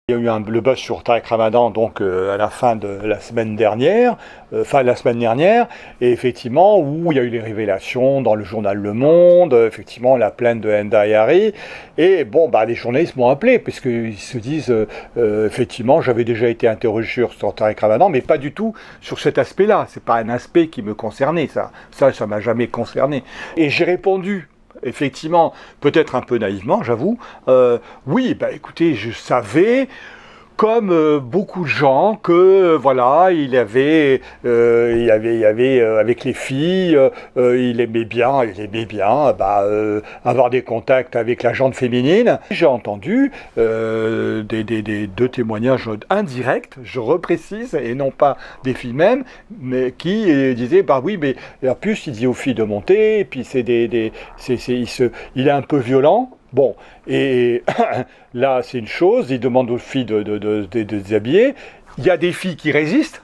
Il y a eu le buzz sur Tariq Ramadan donc à la fin de la semaine dernière, et effectivement où il y a eu les révélations dans le journal Le Monde, effectivement la plainte de Enda Ayari, et bon bah les journalistes m'ont appelé parce qu'ils se disent effectivement j'avais déjà été interrogé sur Tariq Ramadan, mais pas du tout sur cet aspect-là. C'est pas un aspect qui me concernait, ça m'a jamais concerné. Et j'ai répondu. Effectivement, peut-être un peu naïvement, j'avoue. Oui, bah écoutez, je savais, comme beaucoup de gens, que voilà, il y avait avec les filles, il aimait bien avoir des contacts avec la gente féminine. J'ai entendu deux témoignages indirects, je reprécise, et non pas des filles mêmes, mais qui disaient bah oui, mais en plus il dit aux filles de monter, et puis il est un peu violent. Bon, et là c'est une chose, il demande aux filles de déshabiller. Il y a des filles qui résistent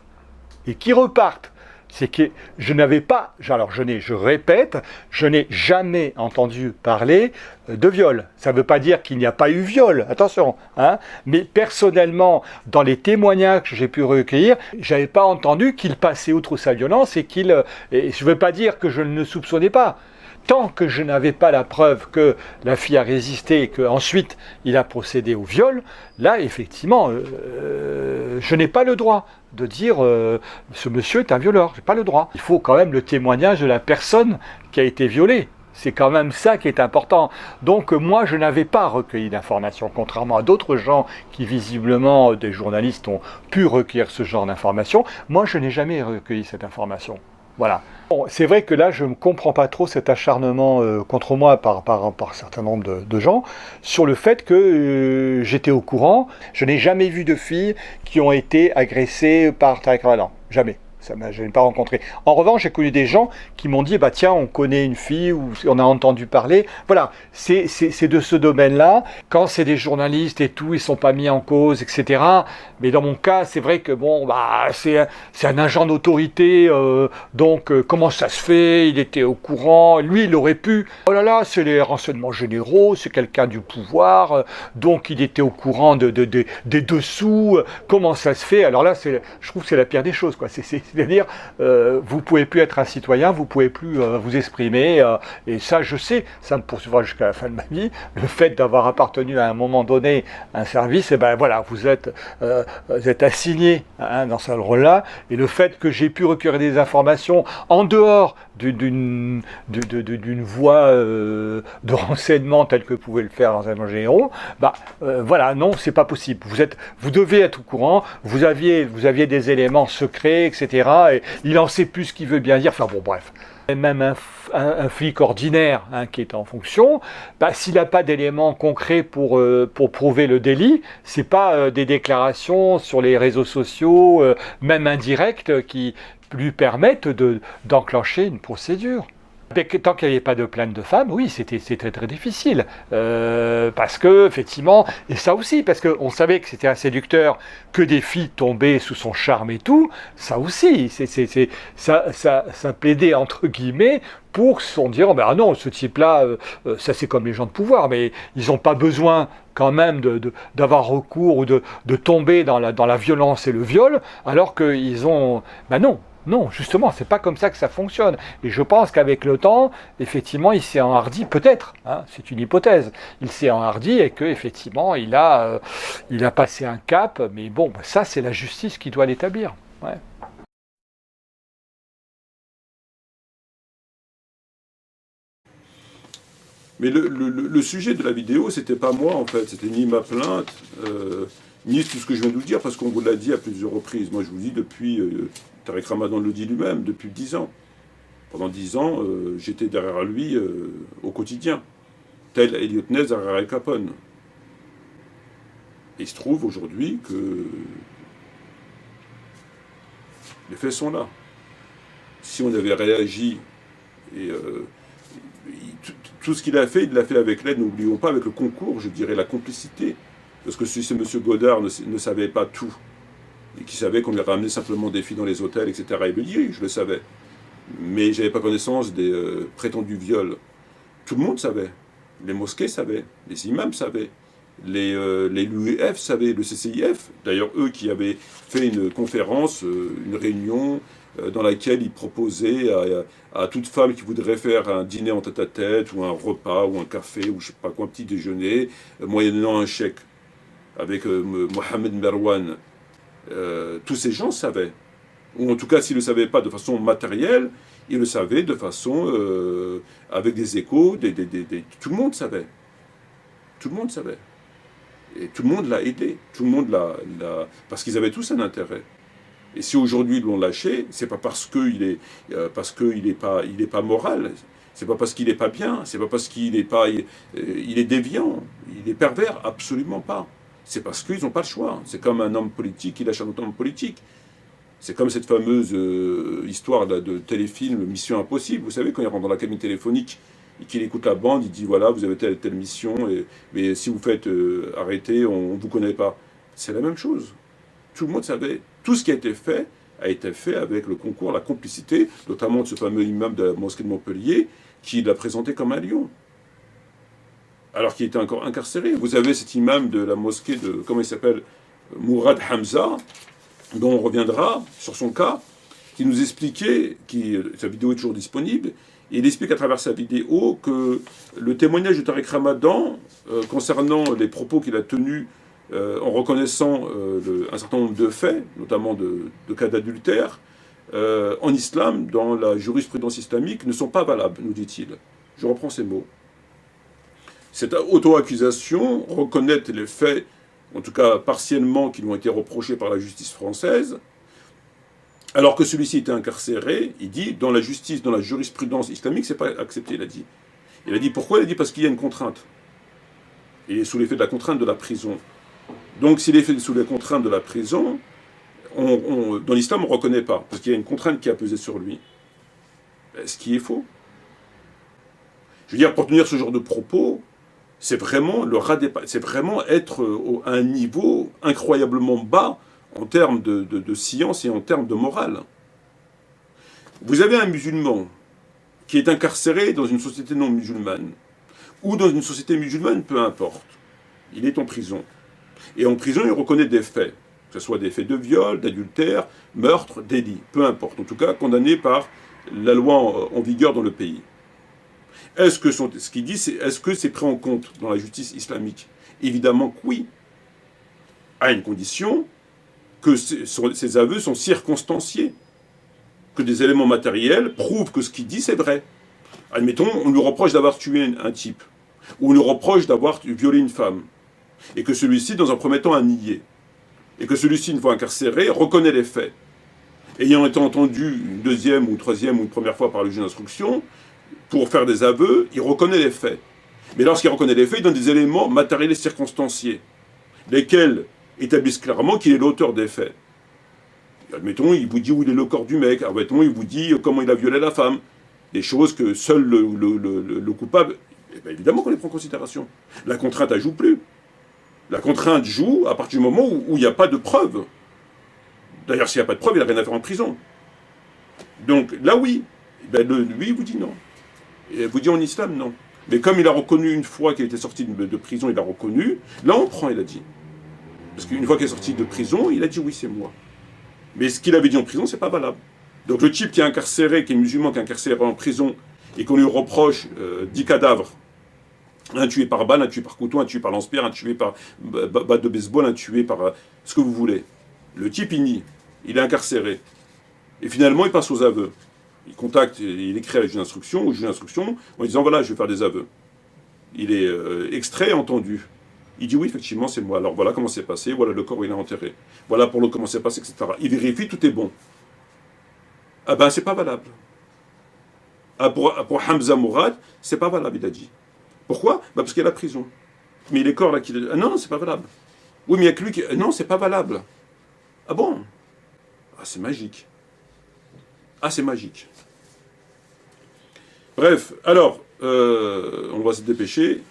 et qui repartent. C'est que je répète, je n'ai jamais entendu parler de viol. Ça ne veut pas dire qu'il n'y a pas eu viol, attention, hein, mais personnellement, dans les témoignages que j'ai pu recueillir, je n'avais pas entendu qu'il passait outre sa violence et je ne veux pas dire que je ne le soupçonnais pas. Tant que je n'avais pas la preuve que la fille a résisté et qu'ensuite il a procédé au viol, là effectivement, je n'ai pas le droit de dire ce monsieur est un violeur, je n'ai pas le droit. Il faut quand même le témoignage de la personne qui a été violée. C'est quand même ça qui est important. Donc moi, je n'avais pas recueilli d'informations, contrairement à d'autres gens qui visiblement, des journalistes, ont pu recueillir ce genre d'informations. Moi, je n'ai jamais recueilli cette information. Voilà. Bon, c'est vrai que là, je ne comprends pas trop cet acharnement contre moi par un certain nombre de gens sur le fait que j'étais au courant. Je n'ai jamais vu de filles qui ont été agressées par Tariq Ramadan. Jamais. Je n'ai pas rencontré. En revanche, j'ai connu des gens qui m'ont dit, bah tiens, on connaît une fille ou on a entendu parler. Voilà, c'est de ce domaine-là. Quand c'est des journalistes et tout, ils sont pas mis en cause, etc. Mais dans mon cas, c'est vrai que bon, bah c'est un agent d'autorité. Donc comment ça se fait? Il était au courant. Lui, il aurait pu. Oh là là, c'est les renseignements généraux. C'est quelqu'un du pouvoir. Donc il était au courant des dessous. Comment ça se fait? Alors là, je trouve que c'est la pire des choses, quoi. C'est-à-dire, vous ne pouvez plus être un citoyen, vous ne pouvez plus vous exprimer, et ça, je sais, ça me poursuivra jusqu'à la fin de ma vie. Le fait d'avoir appartenu à un moment donné à un service, et ben voilà, vous êtes assigné dans ce rôle-là, et le fait que j'ai pu recueillir des informations en dehors d'une voie de renseignement telle que pouvaient le faire les renseignements généraux, voilà, non, c'est pas possible. Vous devez être au courant, vous aviez des éléments secrets, etc. Et il en sait plus ce qu'il veut bien dire. Enfin bon, bref. Et même un flic ordinaire qui est en fonction, s'il n'a pas d'éléments concrets pour prouver le délit, c'est pas des déclarations sur les réseaux sociaux, même indirectes, qui lui permettent d'enclencher une procédure. Tant qu'il n'y avait pas de plainte de femmes, oui, c'était très difficile. Parce que, effectivement, et ça aussi, parce qu'on savait que c'était un séducteur, que des filles tombaient sous son charme et tout, ça aussi, ça plaidait, entre guillemets, pour se dire, ah non, ce type-là, ça c'est comme les gens de pouvoir, mais ils n'ont pas besoin quand même d'avoir recours ou de tomber dans la violence et le viol, alors qu'ils ont... non. Non, justement, c'est pas comme ça que ça fonctionne. Et je pense qu'avec le temps, effectivement, il s'est enhardi, peut-être, hein, c'est une hypothèse, il s'est enhardi et qu'effectivement, il a passé un cap, mais bon, ça, c'est la justice qui doit l'établir. Ouais. Mais le sujet de la vidéo, c'était pas moi, en fait, c'était ni ma plainte, ni tout ce que je viens de vous dire, parce qu'on vous l'a dit à plusieurs reprises. Moi, je vous dis depuis... Tariq Ramadan le dit lui-même, depuis 10 ans. Pendant 10 ans, j'étais derrière lui au quotidien, tel Elliot Ness derrière Al Capone. Et il se trouve aujourd'hui que les faits sont là. Si on avait réagi, et tout ce qu'il a fait, il l'a fait avec l'aide, n'oublions pas, avec le concours, je dirais la complicité. Parce que si M. Godard ne savait pas tout, et qui savait qu'on lui ramenait simplement des filles dans les hôtels, etc. Il me dit, oui, je le savais. Mais je n'avais pas connaissance des prétendus viols. Tout le monde savait. Les mosquées savaient, les imams savaient, l'UEF savaient, le CCIF. D'ailleurs, eux qui avaient fait une conférence, une réunion, dans laquelle ils proposaient à toute femme qui voudrait faire un dîner en tête-à-tête, ou un repas, ou un café, ou je ne sais pas quoi, un petit déjeuner, moyennant un chèque, avec Mohamed Merwan. Tous ces gens savaient, ou en tout cas s'ils ne le savaient pas de façon matérielle, ils le savaient de façon avec des échos, tout le monde savait. Tout le monde savait. Et tout le monde l'a aidé, tout le monde parce qu'ils avaient tous un intérêt. Et si aujourd'hui ils l'ont lâché, c'est pas parce qu'il est pas moral, c'est pas parce qu'il n'est pas bien, c'est pas parce qu'il est pas, il est déviant, il est pervers, absolument pas. C'est parce qu'ils n'ont pas le choix. C'est comme un homme politique qui lâche un autre homme politique. C'est comme cette fameuse histoire de téléfilm Mission Impossible. Vous savez, quand il rentre dans la cabine téléphonique et qu'il écoute la bande, il dit voilà, vous avez telle mission, mais si vous faites arrêter, on ne vous connaît pas. C'est la même chose. Tout le monde savait. Tout ce qui a été fait avec le concours, la complicité, notamment de ce fameux imam de la mosquée de Montpellier, qui l'a présenté comme un lion. Alors qu'il était encore incarcéré. Vous avez cet imam de la mosquée de, comment il s'appelle, Mourad Hamza, dont on reviendra sur son cas, qui nous expliquait, sa vidéo est toujours disponible, et il explique à travers sa vidéo que le témoignage de Tariq Ramadan, concernant les propos qu'il a tenus en reconnaissant un certain nombre de faits, notamment de cas d'adultère, en islam, dans la jurisprudence islamique, ne sont pas valables, nous dit-il. Je reprends ces mots. Cette auto-accusation, reconnaître les faits, en tout cas partiellement, qui lui ont été reprochés par la justice française, alors que celui-ci était incarcéré, il dit, dans la justice, dans la jurisprudence islamique, c'est pas accepté, il a dit. Il a dit pourquoi? Il a dit parce qu'il y a une contrainte. Il est sous l'effet de la contrainte de la prison. Donc s'il est sous les contraintes de la prison, dans l'islam on ne reconnaît pas, parce qu'il y a une contrainte qui a pesé sur lui. Ce qui est faux. Je veux dire, pour tenir ce genre de propos, c'est vraiment c'est vraiment être à un niveau incroyablement bas en termes de science et en termes de morale. Vous avez un musulman qui est incarcéré dans une société non musulmane, ou dans une société musulmane, peu importe. Il est en prison. Et en prison, il reconnaît des faits, que ce soit des faits de viol, d'adultère, meurtre, délit, peu importe. En tout cas, condamné par la loi en vigueur dans le pays. Est-ce que ce qu'il dit, est-ce que c'est pris en compte dans la justice islamique? Évidemment que oui. À une condition que ces aveux sont circonstanciés. Que des éléments matériels prouvent que ce qu'il dit, c'est vrai. Admettons, on lui reproche d'avoir tué un type. Ou on lui reproche d'avoir violé une femme. Et que celui-ci, dans un premier temps, a nié. Et que celui-ci, une fois incarcéré, reconnaît les faits. Ayant été entendu une deuxième ou troisième ou une première fois par le juge d'instruction, pour faire des aveux, il reconnaît les faits. Mais lorsqu'il reconnaît les faits, il donne des éléments matériels et circonstanciés, lesquels établissent clairement qu'il est l'auteur des faits. Admettons, il vous dit où il est le corps du mec, admettons, il vous dit comment il a violé la femme. des choses que seul le coupable, eh bien, évidemment qu'on les prend en considération. La contrainte, elle joue plus. La contrainte joue à partir du moment où il n'y a pas de preuve. D'ailleurs, s'il n'y a pas de preuve, il n'a rien à faire en prison. Donc là, oui. Eh bien, lui, il vous dit non. Et vous dit en islam, non. Mais comme il a reconnu une fois qu'il était sorti de prison, il a reconnu, là on prend, il a dit. Parce qu'une fois qu'il est sorti de prison, il a dit oui, c'est moi. Mais ce qu'il avait dit en prison, c'est pas valable. Donc le type qui est incarcéré, qui est musulman, qui est incarcéré en prison, et qu'on lui reproche 10 cadavres, un tué par balle, un tué par couteau, un tué par lance-pierre, un tué par batte de baseball, un tué par ce que vous voulez. Le type, il nie. Il est incarcéré. Et finalement, il passe aux aveux. Il contacte, il écrit à la juge d'instruction, au juge d'instruction, en disant voilà, je vais faire des aveux. Il est extrait et entendu. Il dit oui, effectivement, c'est moi. Alors voilà comment c'est passé, voilà le corps où il est enterré. Voilà pour l'autre comment c'est passé, etc. Il vérifie, tout est bon. Ah ben, c'est pas valable. Ah, pour Hamza Mourad, c'est pas valable, il a dit. Pourquoi? Bah parce qu'il y a la prison. Mais les corps là qui. Ah non, c'est pas valable. Oui, mais il y a que lui qui. Non, c'est pas valable. Ah bon? Ah, c'est magique. Ah, c'est magique. Bref, alors, on va se dépêcher.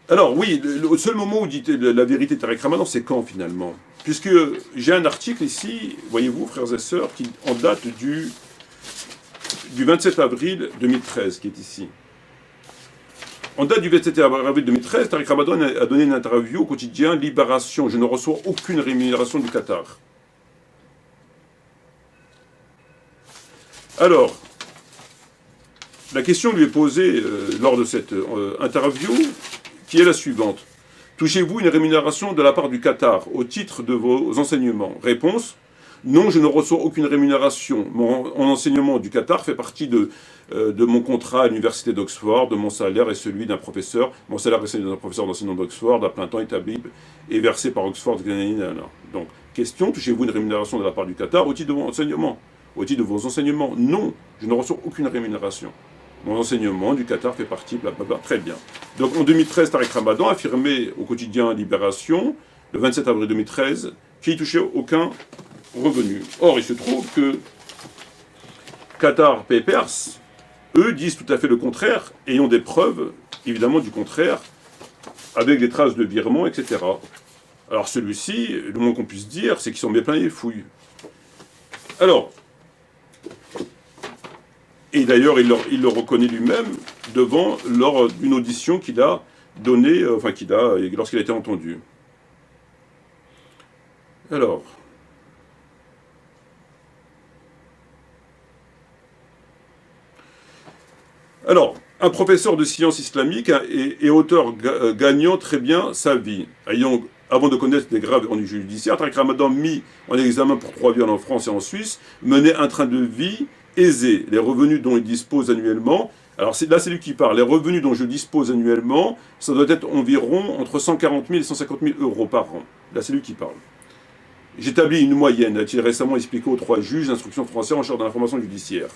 Alors, oui, le seul moment où dit la vérité de Tariq Ramadan, c'est quand, finalement? Puisque j'ai un article ici, voyez-vous, frères et sœurs, qui en date du 27 avril 2013, qui est ici. En date du 27 avril 2013, Tariq Ramadan a donné une interview au quotidien Libération. Je ne reçois aucune rémunération du Qatar. Alors, la question lui est posée lors de cette interview, qui est la suivante. Touchez-vous une rémunération de la part du Qatar au titre de vos enseignements? Réponse. Non, je ne reçois aucune rémunération. Mon enseignement du Qatar fait partie de mon contrat à l'université d'Oxford, de mon salaire et celui d'un professeur. Mon salaire est celui d'un professeur d'enseignement d'Oxford, à plein temps établi et versé par Oxford. Donc, question, touchez-vous une rémunération de la part du Qatar au titre de vos enseignements? Au titre de vos enseignements? Non, je ne reçois aucune rémunération. Mon enseignement du Qatar fait partie, blablabla, très bien. Donc en 2013, Tariq Ramadan affirmait au quotidien Libération, le 27 avril 2013, qu'il ne touchait aucun revenu. Or, il se trouve que Qatar Papers, eux, disent tout à fait le contraire, et ont des preuves, évidemment, du contraire, avec des traces de virements, etc. Alors celui-ci, le moins qu'on puisse dire, c'est qu'ils sont bien pleins les fouilles. Alors, et d'ailleurs, il le reconnaît lui-même lors d'une audition qu'il a donnée, lorsqu'il a été entendu. Alors, un professeur de sciences islamiques et auteur gagnant très bien sa vie, avant de connaître des graves ennuis judiciaires, Tariq Ramadan mis en examen pour 3 viols en France et en Suisse, menait un train de vie aisé. Les revenus dont il dispose annuellement, alors là c'est lui qui parle, les revenus dont je dispose annuellement, ça doit être environ entre 140 000 et 150 000 euros par an. Là c'est lui qui parle. J'établis une moyenne, a-t-il récemment expliqué aux 3 juges d'instruction français en charge de l'information judiciaire.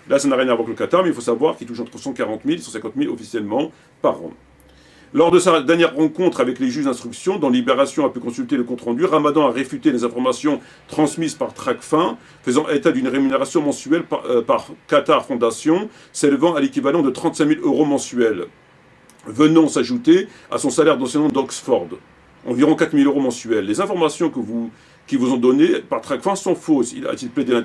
Là ça n'a rien à voir avec le Qatar, mais il faut savoir qu'il touche entre 140 000 et 150 000 officiellement par an. Lors de sa dernière rencontre avec les juges d'instruction, dont Libération a pu consulter le compte-rendu, Ramadan a réfuté les informations transmises par Tracfin, faisant état d'une rémunération mensuelle par Qatar Fondation, s'élevant à l'équivalent de 35 000 euros mensuels, venant s'ajouter à son salaire d'enseignant d'Oxford, environ 4 000 euros mensuels. Les informations qui vous ont données par Tracfin sont fausses. A-t-il plaidé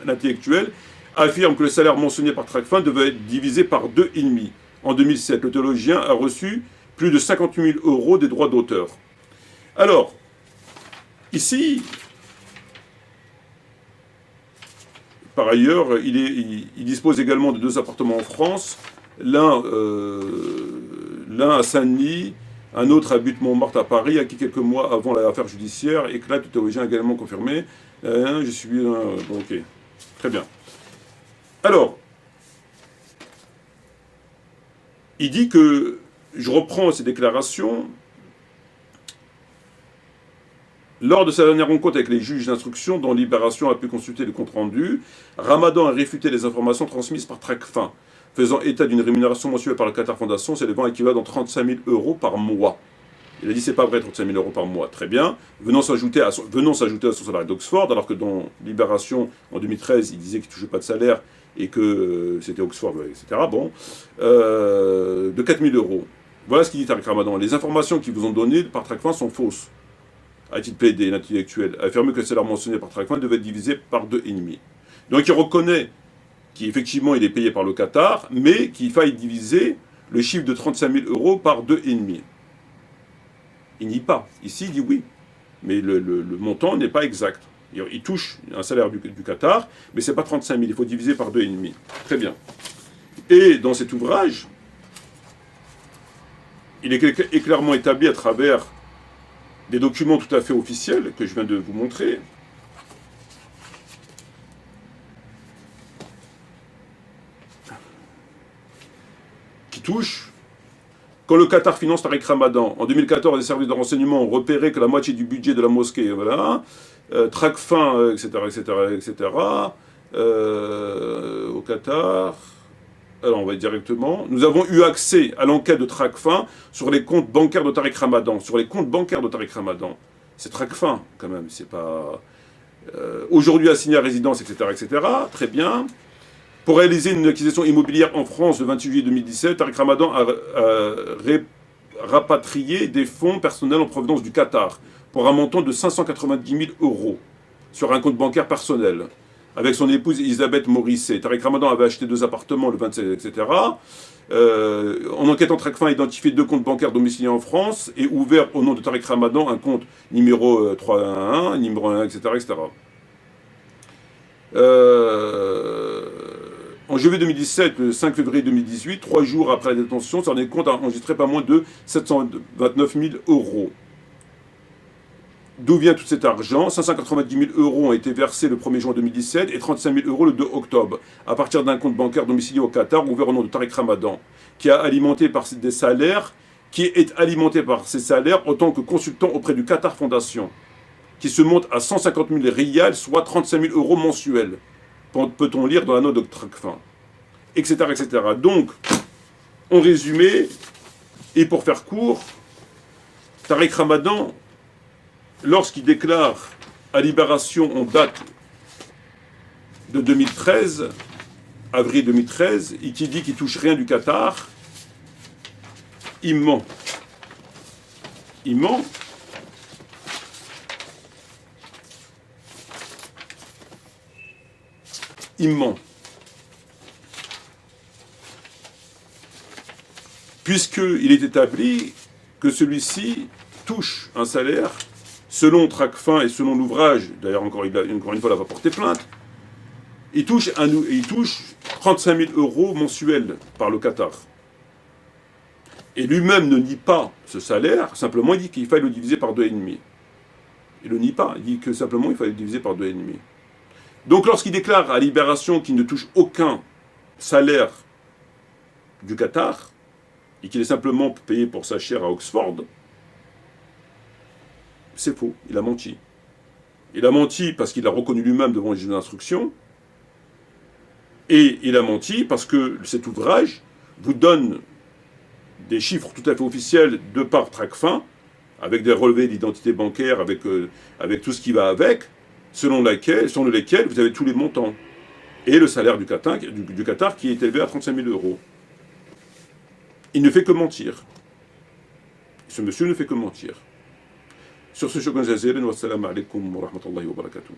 l'intellectuel, affirme que le salaire mentionné par Tracfin devait être divisé par 2,5. En 2007, le théologien a reçu plus de 58 000 euros des droits d'auteur. Alors, ici, par ailleurs, il dispose également de 2 appartements en France, l'un à Saint-Denis, un autre à Butte-Montmartre à Paris, à qui quelques mois avant l'affaire judiciaire, éclate, le théologien a également confirmé. Je suis... bon, ok, très bien. Alors, il dit que, je reprends ses déclarations, lors de sa dernière rencontre avec les juges d'instruction, dont Libération a pu consulter le compte-rendu, Ramadan a réfuté les informations transmises par Tracfin, faisant état d'une rémunération mensuelle par la Qatar Fondation s'élevant à l'équivalent de 35 000 euros par mois. Il a dit c'est pas vrai, 35 000 euros par mois, très bien, venant s'ajouter à son salaire d'Oxford, alors que dans Libération, en 2013, il disait qu'il ne touchait pas de salaire, et que c'était Oxford, etc. Bon, de 4 000 euros. Voilà ce qu'il dit Tariq Ramadan. Les informations qu'ils vous ont données par Tracfin sont fausses. A-t-il plaidé, l'intellectuel, affirme que le salaire mentionné par Tracfin devait être divisé par 2,5. Donc il reconnaît qu'effectivement il est payé par le Qatar, mais qu'il faille diviser le chiffre de 35 000 euros par 2,5. Il nie pas. Ici, il dit oui. Mais le montant n'est pas exact. Il touche un salaire du Qatar, mais ce n'est pas 35 000. Il faut diviser par 2,5. Très bien. Et dans cet ouvrage, il est clairement établi à travers des documents tout à fait officiels que je viens de vous montrer. Qui touchent. Quand le Qatar finance Tariq Ramadan, en 2014, les services de renseignement ont repéré que la moitié du budget de la mosquée, voilà, Tracfin, etc., au Qatar. Alors on va directement. Nous avons eu accès à l'enquête de Tracfin sur les comptes bancaires de Tariq Ramadan. Sur les comptes bancaires de Tariq Ramadan. C'est Tracfin, quand même, c'est pas... aujourd'hui assigné à résidence, etc., etc. Très bien. Pour réaliser une acquisition immobilière en France le 28 juillet 2017, Tariq Ramadan a rapatrié des fonds personnels en provenance du Qatar pour un montant de 590 000 euros sur un compte bancaire personnel avec son épouse Elisabeth Morisset. Tariq Ramadan avait acheté 2 appartements le 27, etc. En enquêtant, Tracfin a identifié 2 comptes bancaires domiciliés en France et ouvert au nom de Tariq Ramadan un compte numéro 311, numéro 1, etc. etc. En juillet 2017, le 5 février 2018, 3 jours après la détention, sur des comptes enregistrés pas moins de 729 000 euros. D'où vient tout cet argent? 590 000 euros ont été versés le 1er juin 2017 et 35 000 euros le 2 octobre, à partir d'un compte bancaire domicilié au Qatar, ouvert au nom de Tariq Ramadan, qui est alimenté par ces salaires en tant que consultant auprès du Qatar Fondation, qui se monte à 150 000 riyals, soit 35 000 euros mensuels. Peut-on lire dans la note de Tracfin, etc., etc. Donc, en résumé, et pour faire court, Tariq Ramadan, lorsqu'il déclare à Libération en date de 2013, avril 2013, et qui dit qu'il ne touche rien du Qatar, il ment. Il ment. Il ment. Puisqu'il est établi que celui-ci touche un salaire, selon Tracfin et selon l'ouvrage, d'ailleurs encore une fois, il va porter plainte, il touche 35 000 euros mensuels par le Qatar. Et lui-même ne nie pas ce salaire, simplement il dit qu'il faille le diviser par 2,5. Il ne le nie pas, il dit que simplement il faille le diviser par 2,5. Donc lorsqu'il déclare à Libération qu'il ne touche aucun salaire du Qatar, et qu'il est simplement payé pour sa chaire à Oxford, c'est faux, il a menti. Il a menti parce qu'il a reconnu lui-même devant les juges d'instruction, et il a menti parce que cet ouvrage vous donne des chiffres tout à fait officiels de par Tracfin, avec des relevés d'identité bancaire, avec tout ce qui va avec, selon lesquels vous avez tous les montants. Et le salaire du Qatar qui est élevé à 35 000 euros. Il ne fait que mentir. Ce monsieur ne fait que mentir. Sur ce, shukran jazilan wa assalamu alaikum wa rahmatullahi wa barakatuh.